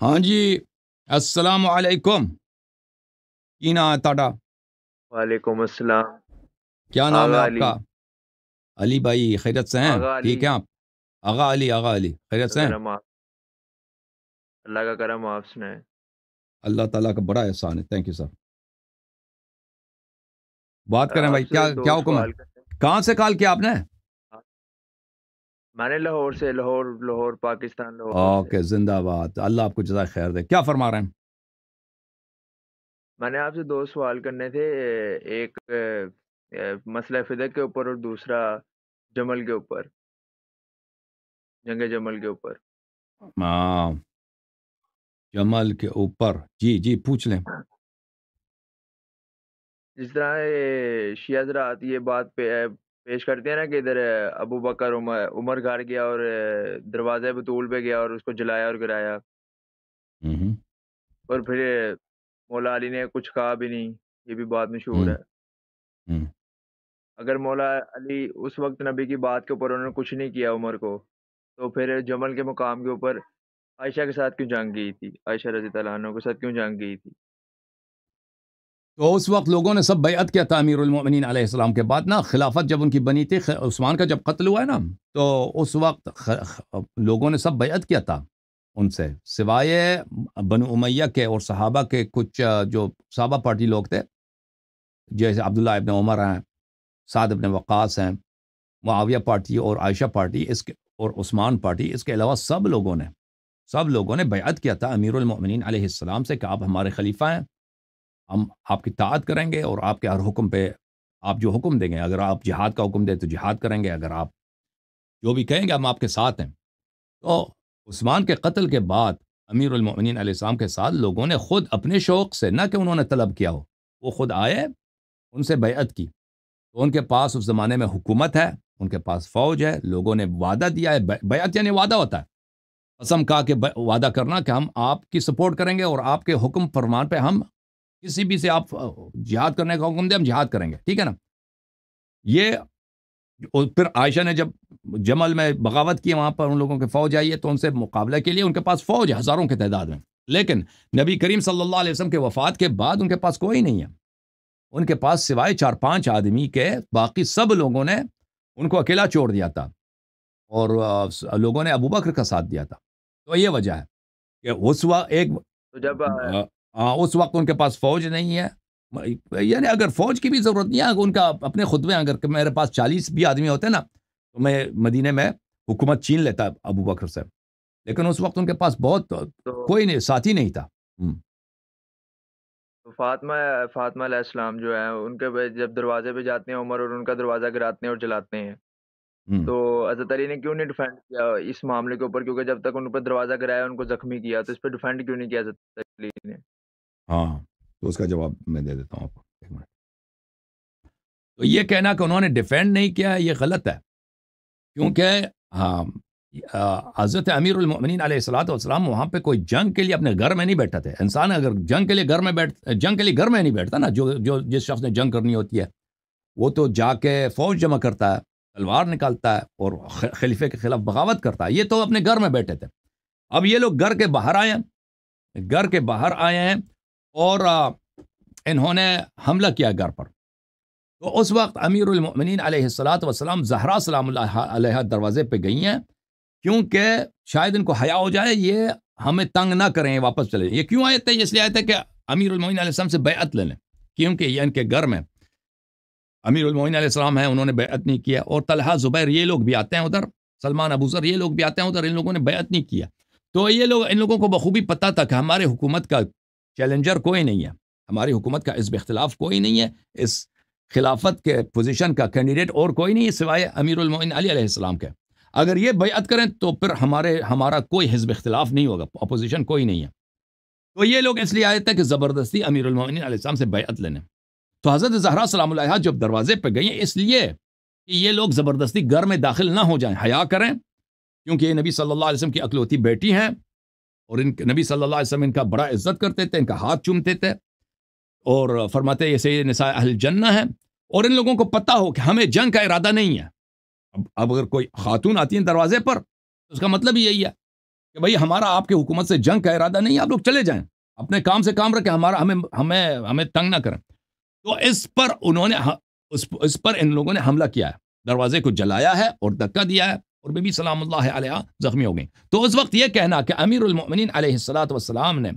ہاں جی، السلام علیکم. کی نا ہے تاڈا؟ وعلیکم السلام. کیا نام ہے آغا آپ علی. کا؟ علی بھائی خیریت سے ہیں؟ آغا علی. ٹھیک ہیں آپ؟ آغا علی، آغا علی خیریت سے ہیں؟ کرم آپ. اللہ کا کرم آپ سنائیں. اللہ تعالیٰ کا بڑا احسان ہے. Thank you sir. بات کریں آپ بھائی، سے کیا دو کیا حکم ہے؟ سوال کرنے. کہاں سے کال کیا آپ نے؟ میں نے لاہور سے، لاہور پاکستان، لاہور سے. اوکے، زندہ باد. اللہ آپ کو جزائے خیر دے. کیا فرما رہے ہیں؟ میں نے آپ سے دو سوال کرنے تھے. ایک مسئلہ فدق کے اوپر اور دوسرا جمل کے اوپر، جنگ جمل کے اوپر. ہاں، جمل کے اوپر. جی جی پوچھ لیں. جس طرح شیعہ حضرات یہ بات پیش کرتے ہیں نا کہ ادھر ابو بکر عمر گھر گیا اور دروازے بطول پہ گیا اور اس کو جلایا اور گرایا، ہوں اور پھر مولا علی نے کچھ کہا بھی نہیں. یہ بھی بات مشہور ہوں ہے. ہوں. اگر مولا علی اس وقت نبی کی بات کے اوپر انہوں نے کچھ نہیں کیا عمر کو، تو پھر جمل کے مقام کے اوپر عائشہ کے ساتھ کیوں جنگ گئی تھی؟ عائشہ رضی اللہ عنہ کے ساتھ کیوں جنگ گئی تھی؟ تو اس وقت لوگوں نے سب بیعت کیا تھا امیر المؤمنین علیہ السلام کے بعد نا. خلافت جب ان کی بنی تھی، عثمان کا جب قتل ہوا ہے نا، تو اس وقت لوگوں نے سب بیعت کیا تھا ان سے، سوائے بنو امیہ کے اور صحابہ کے کچھ جو صحابہ پارٹی لوگ تھے، جیسے عبداللہ ابن عمر ہیں، سعد ابن وقاص ہیں، معاویہ پارٹی اور عائشہ پارٹی اس کے اور عثمان پارٹی. اس کے علاوہ سب لوگوں نے بیعت کیا تھا امیر المؤمنین علیہ السلام سے کہ آپ ہمارے خلیفہ ہیں، ہم آپ کی اطاعت کریں گے اور آپ کے ہر حکم پہ آپ جو حکم دیں گے، اگر آپ جہاد کا حکم دیں تو جہاد کریں گے، اگر آپ جو بھی کہیں گے ہم آپ کے ساتھ ہیں. تو عثمان کے قتل کے بعد امیر المؤمنین علیہ السلام کے ساتھ لوگوں نے خود اپنے شوق سے، نہ کہ انہوں نے طلب کیا ہو، وہ خود آئے، ان سے بیعت کی. تو ان کے پاس اس زمانے میں حکومت ہے، ان کے پاس فوج ہے، لوگوں نے وعدہ دیا ہے. بیعت یعنی وعدہ ہوتا ہے، قسم کھا کے وعدہ کرنا کہ ہم آپ کی سپورٹ کریں گے اور آپ کے حکم فرمان پہ ہم کسی بھی سے آپ جہاد کرنے کا حکم دیں ہم جہاد کریں گے. ٹھیک ہے نا؟ یہ اور پھر عائشہ نے جب جمل میں بغاوت کی، وہاں پر ان لوگوں کے فوج آئی ہے، تو ان سے مقابلہ کے لیے ان کے پاس فوج ہے ہزاروں کے تعداد میں. لیکن نبی کریم صلی اللہ علیہ وسلم کے وفات کے بعد ان کے پاس کوئی نہیں ہے. ان کے پاس سوائے 4-5 آدمی کے باقی سب لوگوں نے ان کو اکیلا چھوڑ دیا تھا، اور لوگوں نے ابو بکر کا ساتھ دیا تھا. تو یہ وجہ ہے کہ تو جب اس وقت ان کے پاس فوج نہیں ہے. یعنی اگر فوج کی بھی ضرورت نہیں ہے، اگر ان کا اپنے خطبے، اگر میرے پاس 40 بھی آدمی ہوتے نا تو میں مدینے میں حکومت چھین لیتا ابو بکر سے. لیکن اس وقت ان کے پاس بہت تو کوئی نہیں، ساتھی نہیں تھا. فاطمہ علیہ السلام جو ہیں ان کے جب دروازے پہ جاتے ہیں عمر اور ان کا دروازہ گراتے ہیں اور جلاتے ہیں، ہم۔ تو حضرت علی نے کیوں نہیں ڈیفینڈ کیا اس معاملے کے اوپر؟ کیونکہ جب تک ان پر دروازہ گرایا ان کو زخمی کیا، تو اس پہ ڈیفینڈ کیوں نہیں کیا حضرت علی نے؟ ہاں، تو اس کا جواب میں دے دیتا ہوں آپ کو، ایک منٹ. تو یہ کہنا کہ انہوں نے ڈیفینڈ نہیں کیا یہ غلط ہے، کیونکہ ہاں حضرت امیر المؤمنین علیہ الصلوۃ والسلام وہاں پہ کوئی جنگ کے لیے اپنے گھر میں نہیں بیٹھا تھے. انسان اگر جنگ کے لیے گھر میں نہیں بیٹھتا نا، جو جس شخص نے جنگ کرنی ہوتی ہے وہ تو جا کے فوج جمع کرتا ہے، تلوار نکالتا ہے اور خلیفے کے خلاف بغاوت کرتا ہے. یہ تو اپنے گھر میں بیٹھے تھے. اب یہ لوگ گھر کے باہر آئے ہیں اور انہوں نے حملہ کیا گھر پر. تو اس وقت امیر المؤمنین علیہ الصلوۃ والسلام زہرا سلام اللہ علیہ دروازے پہ گئی ہیں، کیونکہ شاید ان کو حیا ہو جائے، یہ ہمیں تنگ نہ کریں، یہ واپس چلے. یہ کیوں آئے تھے؟ اس لیے آئے تھے کہ امیر المؤمنین علیہ السلام سے بیعت لے لیں، کیونکہ یہ ان کے گھر میں امیر المؤمنین علیہ السلام ہیں، انہوں نے بیعت نہیں کیا. اور طلحہ زبیر یہ لوگ بھی آتے ہیں ادھر، سلمان ابو ذر یہ لوگ بھی آتے ہیں ادھر، ان لوگوں نے بیعت نہیں کیا. تو ان لوگوں کو بخوبی پتہ تھا کہ ہمارے حکومت کا چیلنجر کوئی نہیں ہے، ہماری حکومت کا حزب اختلاف کوئی نہیں ہے، اس خلافت کے پوزیشن کا کینڈیڈیٹ اور کوئی نہیں ہے سوائے امیر المؤمنین علی علیہ السلام کے. اگر یہ بیعت کریں تو پھر ہمارا کوئی حزب اختلاف نہیں ہوگا، اپوزیشن کوئی نہیں ہے. تو یہ لوگ اس لیے آئے تھے کہ زبردستی امیر المؤمنین علیہ السلام سے بیعت لینے. تو حضرت زہرا سلام اللہ علیہا جب دروازے پہ گئی ہیں، اس لیے کہ یہ لوگ زبردستی گھر میں داخل نہ ہو جائیں، حیا کریں، کیونکہ یہ نبی صلی اللہ علیہ وسلم کی اکلوتی بیٹی ہیں، اور نبی صلی اللہ علیہ وسلم ان کا بڑا عزت کرتے تھے، ان کا ہاتھ چومتے تھے اور فرماتے یہ سید نساء اہل جنہ ہے. اور ان لوگوں کو پتہ ہو کہ ہمیں جنگ کا ارادہ نہیں ہے. اب اگر کوئی خاتون آتی ہے دروازے پر تو اس کا مطلب ہی یہی ہے کہ بھئی ہمارا آپ کے حکومت سے جنگ کا ارادہ نہیں ہے، آپ لوگ چلے جائیں، اپنے کام سے کام رکھیں، ہمارا ہمیں تنگ نہ کریں. تو اس پر انہوں نے اس پر ان لوگوں نے حملہ کیا ہے، دروازے کو جلایا ہے اور دھکا دیا ہے، اور بی بی سلام اللہ علیہ زخمی ہو گئی. تو اس وقت یہ کہنا کہ امیر المؤمنین علیہ الصلوۃ والسلام نے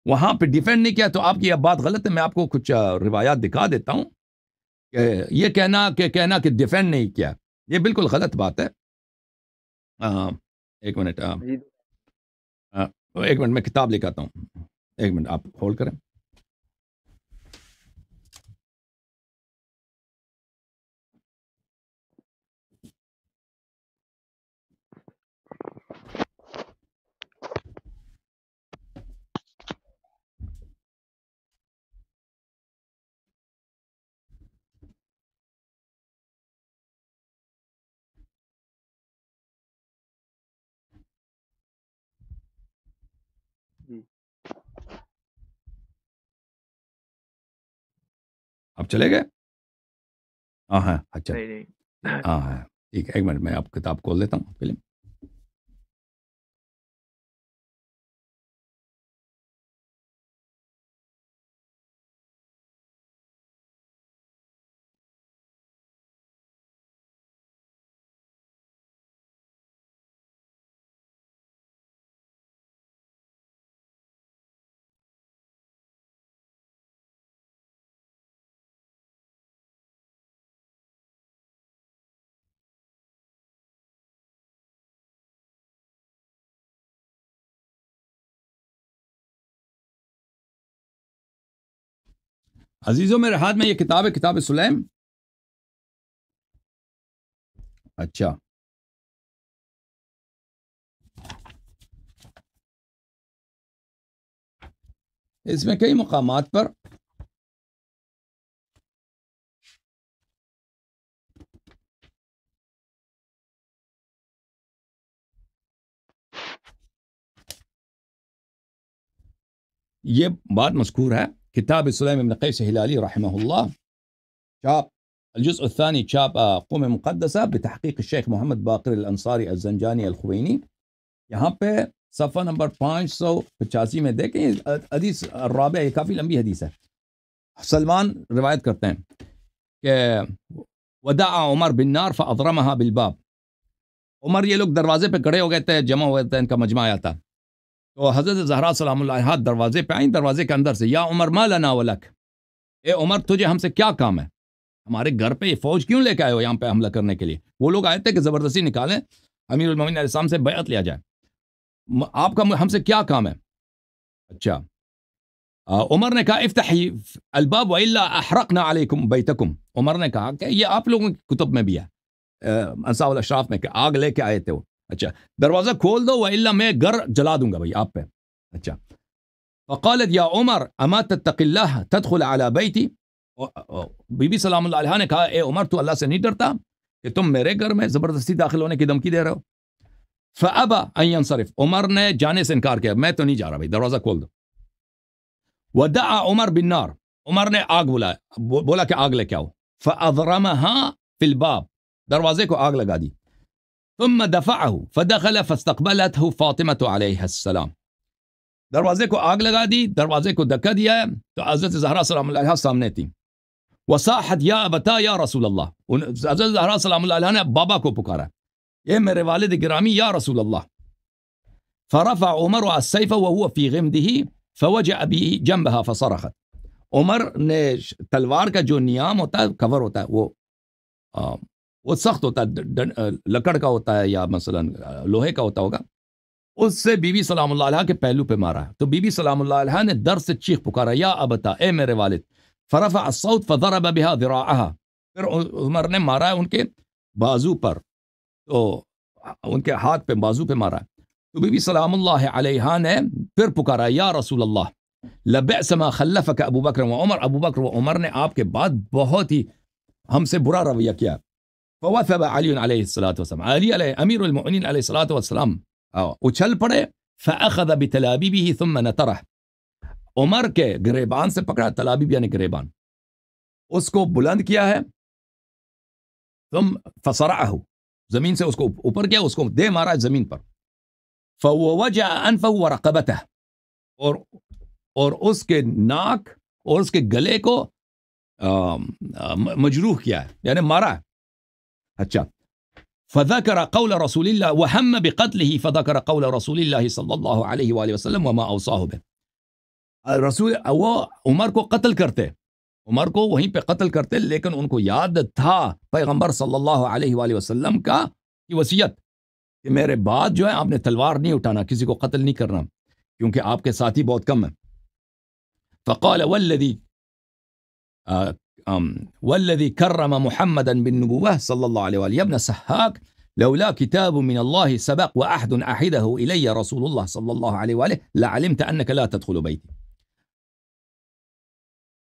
وہاں پہ ڈیفینڈ نہیں کیا، تو آپ کی یہ بات غلط ہے. میں آپ کو کچھ روایات دکھا دیتا ہوں کہ یہ کہنا کہ ڈیفینڈ نہیں کیا، یہ بالکل غلط بات ہے. ایک منٹ جی ایک منٹ میں کتاب لے کے آتا ہوں، ایک منٹ آپ ہولڈ کریں. جی اب چلے گئے؟ ہاں اچھا، نہیں نہیں ہاں ٹھیک ہے. ایک منٹ میں آپ کتاب کھول لیتا ہوں آپ کے لیے. عزیزوں میرے ہاتھ میں یہ کتاب ہے، کتاب سلیم. اچھا، اس میں کئی مقامات پر یہ بات مذکور ہے. کتاب سلیم ابن قیس ہلالی رحمہ اللہ، چاپ الجزء الثاني، چاپ قوم مقدسہ بتحقیق الشیخ محمد باقر الانصاری الزنجانی الخوینی. یہاں پہ صفحہ نمبر 585 میں دیکھیں، حدیث الرابع، یہ کافی لمبی حدیث ہے. سلمان روایت کرتے ہیں کہ ودعا عمر بالنار فاضرمها بالباب. عمر یہ لوگ دروازے پہ کھڑے ہو گئے تھے، جمع ہوئے تھے، ان کا مجمع آیا تھا. تو حضرت زہرا سلام اللہ علیہا دروازے پہ آئیں، دروازے کے اندر سے، یا عمر ما لنا ولک، اے عمر تجھے ہم سے کیا کام ہے، ہمارے گھر پہ یہ فوج کیوں لے کے آئے ہو یہاں پہ حملہ کرنے کے لیے. وہ لوگ آئے تھے کہ زبردستی نکالیں، امیر المومنین علیہ السلام سے بیعت لیا جائے، آپ کا ہم سے کیا کام ہے. اچھا، عمر نے کہا افتحی الباب والا احرقنا علیکم بیتکم. عمر نے کہا کہ یہ آپ لوگوں کی کتب میں بھی ہے، انصاف الاشراف میں، کہ آگ لے کے آئے تھے وہ. اچھا، دروازہ کھول دو والا میں گھر جلا دوں گا بھائی آپ پہ. اچھا، فقالت یا عمر اما تتق اللہ تدخل علی بیتی. بی بی سلام اللہ علیہ نے کہا اے عمر تو اللہ سے نہیں ڈرتا کہ تم میرے گھر میں زبردستی داخل ہونے کی دھمکی دے رہے ہو. فابى ان ينصرف، عمر نے جانے سے انکار کیا، میں تو نہیں جا رہا بھائی، دروازہ کھول دو. ودعا عمر بالنار، عمر نے آگ بلایا، بولا کہ آگ لے کے آؤ. فاضرمها في الباب، دروازے کو آگ لگا دی. ثم دفعه فدخل فاستقبلته فاطمة علیہ السلام. دروازے کو آگ لگا دی، دروازے کو دھکا دیا ہے، تو حضرت زہرا سلام اللہ علیہ سامنے تھی. وصاحت یا ابتا یا رسول اللہ، حضرت زہرا سلام اللہ علیہ نے بابا کو پکارا، یہ میرے والد گرامی یا رسول اللہ. فرفع عمر السيف وهو في غمده فوجع به جنبها فصرخت. عمر نے تلوار کا جو نیام ہوتا ہے، کور ہوتا ہے، وہ سخت ہوتا ہے، لکڑ کا ہوتا ہے یا مثلا لوہے کا ہوتا ہوگا، اس سے بی بی سلام اللہ علیہ کے پہلو پہ مارا. تو بی بی سلام اللہ علیہ نے درد سے چیخ پکارا یا ابتا، اے میرے والد. فرفع الصوت فضرب بها ذراعها، پھر عمر نے مارا ان کے بازو پر، تو ان کے ہاتھ پہ، بازو پہ مارا. تو بی بی سلام اللہ علیہ نے پھر پکارا یا رسول اللہ لبئس ما خلفك ابو بکر و عمر، ابو بکر و عمر نے آپ کے بعد بہت ہی ہم سے برا رویہ کیا. فوثب علی علیہ الصلوۃ والسلام، علی علیہ امیر المؤمنین علیہ الصلوۃ والسلام اچھل پڑے. فاخذ بتلابیبه ثم نطره، عمر کے گریبان سے پکڑا، تلابیب یعنی گریبان، اس کو بلند کیا ہے. ثم فصرعه، زمین سے اس کو اوپر کیا، اس کو دے مارا زمین پر. فوجع انفه ورقبته، اور اس کے ناک اور اس کے گلے کو مجروح کیا ہے، یعنی مارا ہے. اچھا، فذكر قول رسول الله وهم بقتله فذكر قول رسول الله صلی اللہ علیہ وآلہ وسلم وما اوصاه به. رسول وہ عمر کو قتل کرتے، عمر کو وہیں پہ قتل کرتے، لیکن ان کو یاد تھا پیغمبر صلی اللہ علیہ وآلہ وسلم کی وصیت کہ میرے بعد جو ہے آپ نے تلوار نہیں اٹھانا، کسی کو قتل نہیں کرنا، کیونکہ آپ کے ساتھی بہت کم ہیں. فقال والذي كرم محمدا بالنبوة صلى الله عليه وآله، يا ابن سحاك لولا كتاب من الله سبق وأحد أحده إلي رسول الله صلى الله عليه وآله لعلمت أنك لا تدخل بيتي.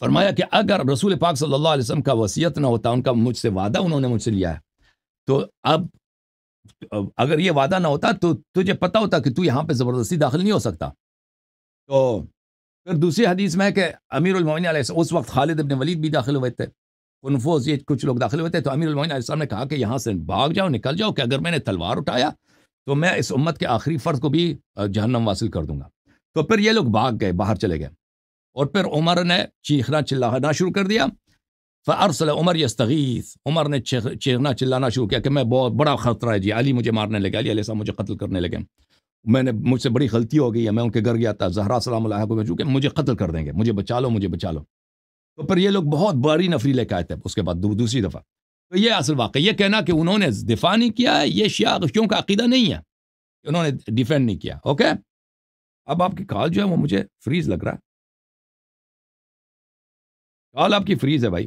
فرمایا کہ اگر رسول پاک صلی اللہ علیہ وسلم کا وصیت نہ ہوتا، ان کا مجھ سے وعدہ انہوں نے مجھ سے لیا ہے، تو اب اگر یہ وعدہ نہ ہوتا تو تجھے پتا ہوتا کہ تو یہاں پہ زبردستی داخل نہیں ہو سکتا. تو پھر دوسری حدیث میں ہے کہ امیر المومنین علیہ السلام، اس وقت خالد ابن ولید بھی داخل ہوئے تھے، کنفوز، یہ کچھ لوگ داخل ہوئے تھے. تو امیر المومنین علیہ السلام نے کہا کہ یہاں سے بھاگ جاؤ، نکل جاؤ، کہ اگر میں نے تلوار اٹھایا تو میں اس امت کے آخری فرد کو بھی جہنم واصل کر دوں گا. تو پھر یہ لوگ بھاگ گئے، باہر چلے گئے، اور پھر عمر نے چیخنا چلانا شروع کر دیا. فارسل عمر یستغیث، عمر نے چیخنا چلانا شروع کیا کہ میں بہت بڑا خطرہ ہے جی، علی مجھے مارنے لگے، علی علیہ السلام مجھے قتل کرنے لگے، مجھ سے بڑی غلطی ہو گئی ہے، میں ان کے گھر گیا تھا، زہرا سلام اللہ کو بھیجوں کہ مجھے قتل کر دیں گے، مجھے بچا لو، مجھے بچا لو. تو پھر یہ لوگ بہت بڑی نفری لے کے آئے تھے اس کے بعد دوسری دفعہ. تو یہ اصل واقعہ، یہ کہنا کہ انہوں نے دفاع نہیں کیا ہے، یہ شیعوں کا عقیدہ نہیں ہے، انہوں نے ڈیفینڈ نہیں کیا. اوکے، اب آپ کی کال جو ہے وہ مجھے فریز لگ رہا ہے، کال آپ کی فریز ہے بھائی.